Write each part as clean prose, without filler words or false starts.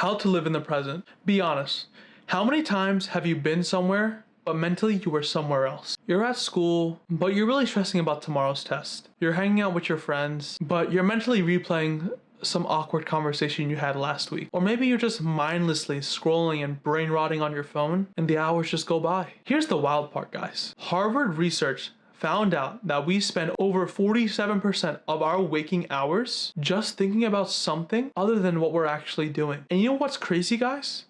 How to live in the present. Be honest. How many times have you been somewhere, but mentally you were somewhere else? You're at school, but you're really stressing about tomorrow's test. You're hanging out with your friends, but you're mentally replaying some awkward conversation you had last week. Or maybe you're just mindlessly scrolling and brain rotting on your phone, and the hours just go by. Here's the wild part, guys. Harvard research found out that we spend over 47% of our waking hours just thinking about something other than what we're actually doing. And you know what's crazy, guys?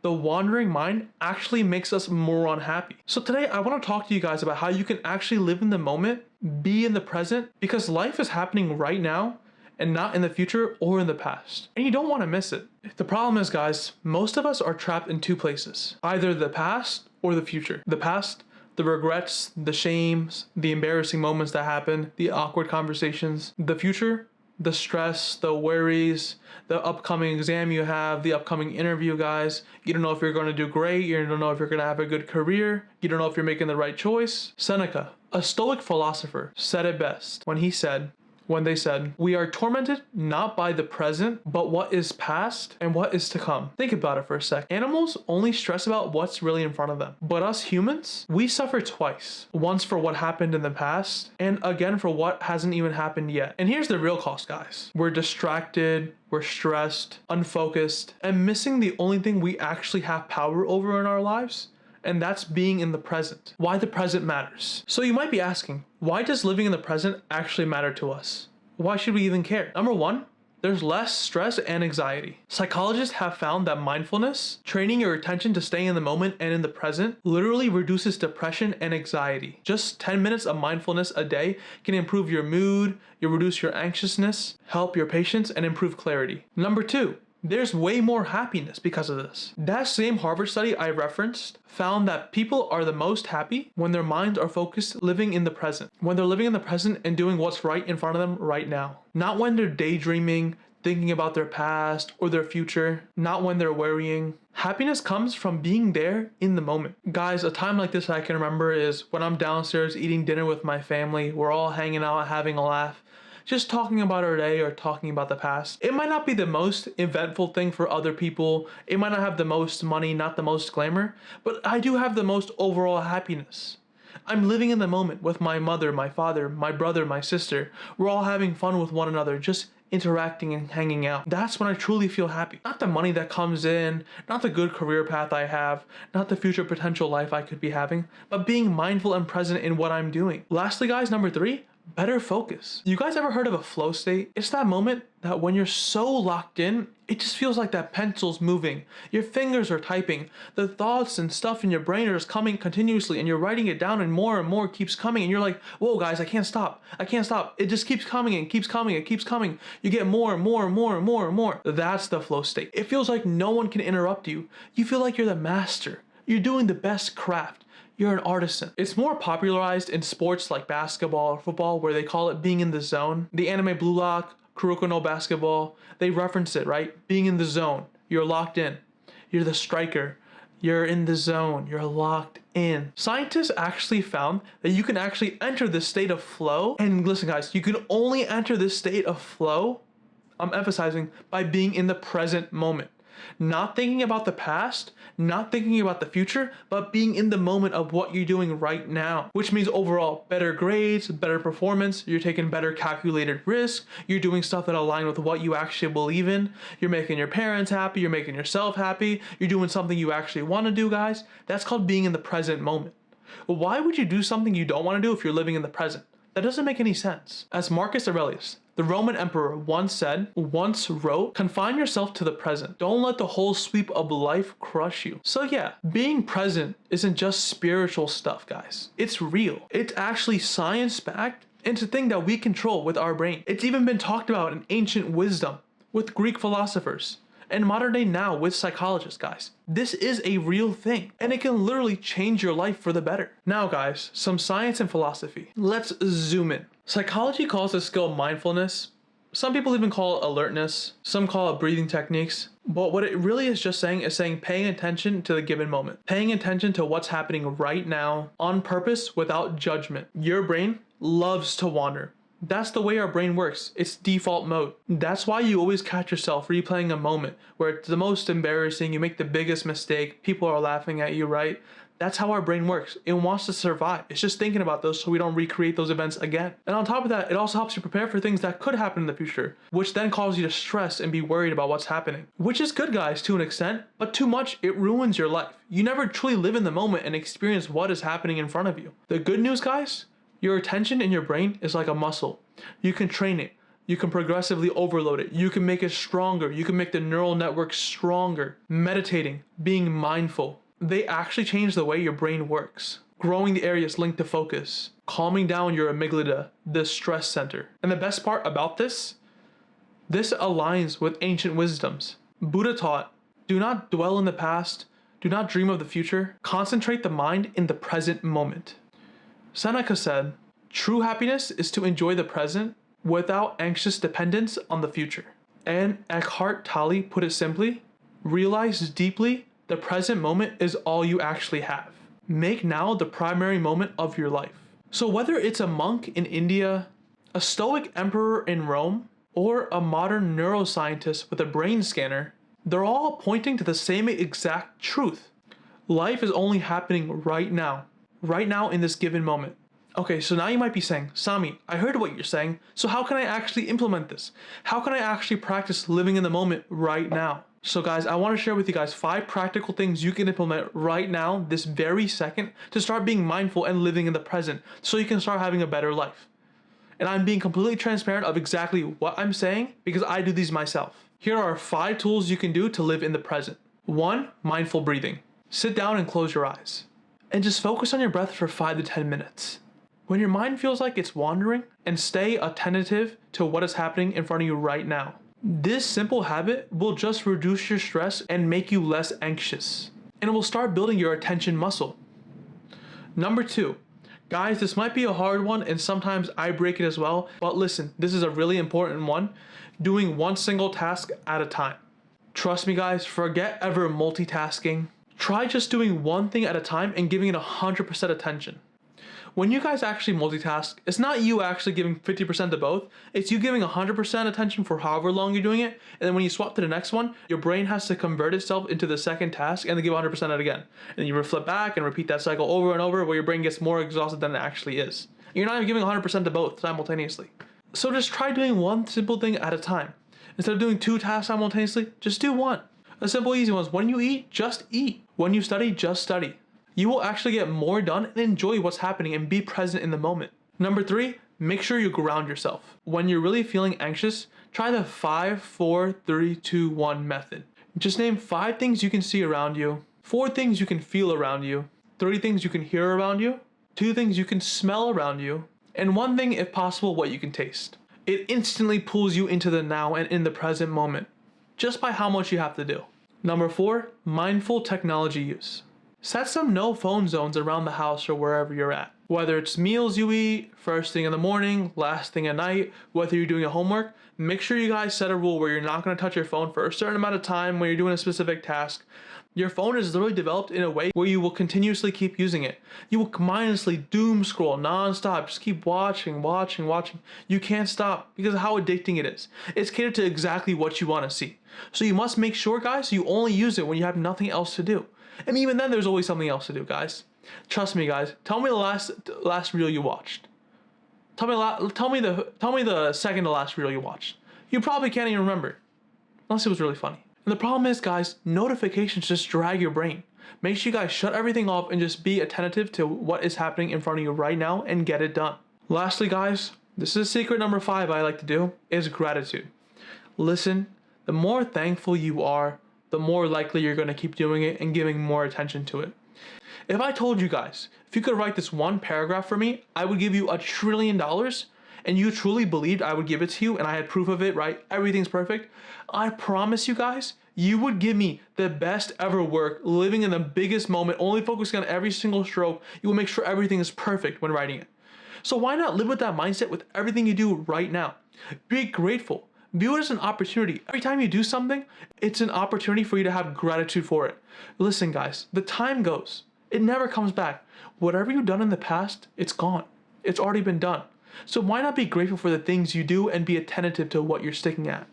The wandering mind actually makes us more unhappy. So today I want to talk to you guys about how you can actually live in the moment, be in the present, because life is happening right now and not in the future or in the past. And you don't want to miss it. The problem is, guys, most of us are trapped in two places, either the past or the future. The past, the regrets, the shames, the embarrassing moments that happen, the awkward conversations. The future, the stress, the worries, the upcoming exam you have, the upcoming interview, guys. You don't know if you're going to do great. You don't know if you're going to have a good career. You don't know if you're making the right choice. Seneca, a Stoic philosopher, said it best when they said, we are tormented not by the present, but what is past and what is to come. Think about it for a sec. Animals only stress about what's really in front of them. But us humans, we suffer twice. Once for what happened in the past, and again for what hasn't even happened yet. And here's the real cost, guys. We're distracted, we're stressed, unfocused, and missing the only thing we actually have power over in our lives, and that's being in the present. Why the present matters. So you might be asking, why does living in the present actually matter to us? Why should we even care? Number one, there's less stress and anxiety. Psychologists have found that mindfulness, training your attention to stay in the moment and in the present, literally reduces depression and anxiety. Just 10 minutes of mindfulness a day can improve your mood, reduce your anxiousness, help your patience, and improve clarity. Number two, there's way more happiness because of this. That same Harvard study I referenced found that people are the most happy when their minds are focused living in the present. When they're living in the present and doing what's right in front of them right now. Not when they're daydreaming, thinking about their past or their future. Not when they're worrying. Happiness comes from being there in the moment. Guys, a time like this I can remember is when I'm downstairs eating dinner with my family. We're all hanging out, having a laugh, just talking about our day or talking about the past. It might not be the most eventful thing for other people. It might not have the most money, not the most glamour, but I do have the most overall happiness. I'm living in the moment with my mother, my father, my brother, my sister. We're all having fun with one another, just interacting and hanging out. That's when I truly feel happy. Not the money that comes in, not the good career path I have, not the future potential life I could be having, but being mindful and present in what I'm doing. Lastly, guys, number three, better focus. You guys ever heard of a flow state? It's that moment that when you're so locked in, it just feels like that pencil's moving. Your fingers are typing. The thoughts and stuff in your brain are just coming continuously, and you're writing it down and more keeps coming, and you're like, whoa guys, I can't stop. I can't stop. It just keeps coming and keeps coming and keeps coming. You get more and more. That's the flow state. It feels like no one can interrupt you. You feel like you're the master. You're doing the best craft. You're an artisan. It's more popularized in sports like basketball or football, where they call it being in the zone. The anime Blue Lock, Kuroko no Basketball, they reference it, right? Being in the zone. You're locked in. You're the striker. You're in the zone. You're locked in. Scientists actually found that you can actually enter this state of flow. And listen, guys, you can only enter this state of flow, I'm emphasizing, by being in the present moment. Not thinking about the past, not thinking about the future, but being in the moment of what you're doing right now. Which means overall better grades, better performance, you're taking better calculated risks, you're doing stuff that align with what you actually believe in, you're making your parents happy, you're making yourself happy, you're doing something you actually want to do, guys. That's called being in the present moment. Why would you do something you don't want to do if you're living in the present? That doesn't make any sense. As Marcus Aurelius, the Roman emperor, once wrote, confine yourself to the present. Don't let the whole sweep of life crush you. So yeah, being present isn't just spiritual stuff, guys. It's real. It's actually science-backed, and it's a thing that we control with our brain. It's even been talked about in ancient wisdom with Greek philosophers, and modern day now with psychologists, guys. This is a real thing, and it can literally change your life for the better. Now guys, some science and philosophy. Let's zoom in. Psychology calls this skill mindfulness. Some people even call it alertness. Some call it breathing techniques. But what it really is just saying is paying attention to the given moment. Paying attention to what's happening right now on purpose without judgment. Your brain loves to wander. That's the way our brain works. It's default mode. That's why you always catch yourself replaying a moment where it's the most embarrassing, you make the biggest mistake, people are laughing at you, right? That's how our brain works. It wants to survive. It's just thinking about those so we don't recreate those events again. And on top of that, it also helps you prepare for things that could happen in the future, which then causes you to stress and be worried about what's happening. Which is good, guys, to an extent, but too much, it ruins your life. You never truly live in the moment and experience what is happening in front of you. The good news, guys, your attention in your brain is like a muscle. You can train it. You can progressively overload it. You can make it stronger. You can make the neural network stronger. Meditating, being mindful, they actually change the way your brain works. Growing the areas linked to focus, calming down your amygdala, the stress center. And the best part about this aligns with ancient wisdoms. Buddha taught, do not dwell in the past, do not dream of the future, concentrate the mind in the present moment. Seneca said, true happiness is to enjoy the present without anxious dependence on the future. And Eckhart Tolle put it simply, realize deeply the present moment is all you actually have. Make now the primary moment of your life. So whether it's a monk in India, a stoic emperor in Rome, or a modern neuroscientist with a brain scanner, they're all pointing to the same exact truth. Life is only happening right now in this given moment. Okay, so now you might be saying, Sami, I heard what you're saying, so how can I actually implement this? How can I actually practice living in the moment right now? So guys, I want to share with you guys 5 practical things you can implement right now, this very second, to start being mindful and living in the present, so you can start having a better life. And I'm being completely transparent of exactly what I'm saying because I do these myself. Here are 5 tools you can do to live in the present. 1. Mindful breathing. Sit down and close your eyes. And just focus on your breath for 5 to 10 minutes. When your mind feels like it's wandering, and stay attentive to what is happening in front of you right now. This simple habit will just reduce your stress and make you less anxious. And it will start building your attention muscle. Number 2. Guys, this might be a hard one and sometimes I break it as well, but listen, this is a really important one. Doing one single task at a time. Trust me guys, forget ever multitasking. Try just doing one thing at a time and giving it 100% attention. When you guys actually multitask, it's not you actually giving 50% to both, it's you giving 100% attention for however long you're doing it, and then when you swap to the next one, your brain has to convert itself into the second task and then give 100% it again. And then you flip back and repeat that cycle over and over where your brain gets more exhausted than it actually is. You're not even giving 100% to both simultaneously. So just try doing one simple thing at a time. Instead of doing 2 tasks simultaneously, just do one. A simple easy one is when you eat, just eat. When you study, just study. You will actually get more done and enjoy what's happening and be present in the moment. Number 3, make sure you ground yourself. When you're really feeling anxious, try the 5, 4, 3, 2, 1 method. Just name 5 things you can see around you, 4 things you can feel around you, 3 things you can hear around you, 2 things you can smell around you, and 1 thing, if possible, what you can taste. It instantly pulls you into the now and in the present moment, just by how much you have to do. Number 4, mindful technology use. Set some no phone zones around the house or wherever you're at. Whether it's meals you eat, first thing in the morning, last thing at night, whether you're doing a homework, make sure you guys set a rule where you're not going to touch your phone for a certain amount of time when you're doing a specific task. Your phone is literally developed in a way where you will continuously keep using it. You will mindlessly doom scroll non-stop, just keep watching. You can't stop because of how addicting it is. It's catered to exactly what you want to see. So you must make sure, guys, you only use it when you have nothing else to do. And even then, there's always something else to do, guys. Trust me, guys. Tell me the last reel you watched. Tell me the second to last reel you watched. You probably can't even remember, unless it was really funny. And the problem is, guys, notifications just drag your brain. Make sure you guys shut everything off and just be attentive to what is happening in front of you right now and get it done. Lastly, guys, this is secret number 5 I like to do, is gratitude. Listen, the more thankful you are, the more likely you're going to keep doing it and giving more attention to it. If I told you guys, if you could write this one paragraph for me, I would give you $1 trillion, and you truly believed I would give it to you and I had proof of it, right? Everything's perfect. I promise you guys, you would give me the best ever work, living in the biggest moment, only focusing on every single stroke. You will make sure everything is perfect when writing it. So why not live with that mindset with everything you do right now? Be grateful. View it as an opportunity. Every time you do something, it's an opportunity for you to have gratitude for it. Listen, guys, the time goes. It never comes back. Whatever you've done in the past, it's gone. It's already been done. So why not be grateful for the things you do and be attentive to what you're sticking at?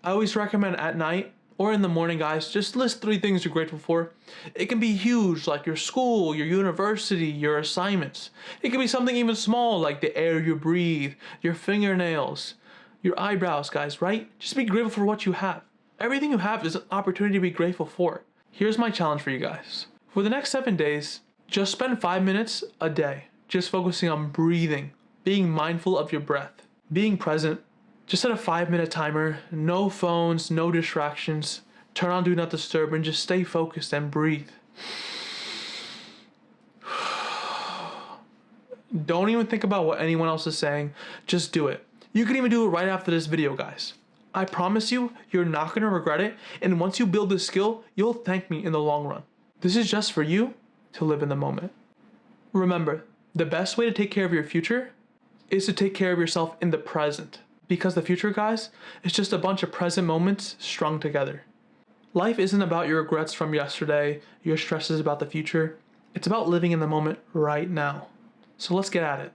I always recommend at night or in the morning, guys, just list 3 things you're grateful for. It can be huge, like your school, your university, your assignments. It can be something even small, like the air you breathe, your fingernails, your eyebrows, guys, right? Just be grateful for what you have. Everything you have is an opportunity to be grateful for. Here's my challenge for you guys. For the next 7 days, just spend 5 minutes a day just focusing on breathing, being mindful of your breath, being present. Just set a 5-minute timer, no phones, no distractions. Turn on Do Not Disturb and just stay focused and breathe. Don't even think about what anyone else is saying, just do it. You can even do it right after this video, guys. I promise you, you're not gonna regret it, and once you build this skill, you'll thank me in the long run. This is just for you to live in the moment. Remember, the best way to take care of your future is to take care of yourself in the present. Because the future, guys, is just a bunch of present moments strung together. Life isn't about your regrets from yesterday, your stresses about the future. It's about living in the moment right now. So let's get at it.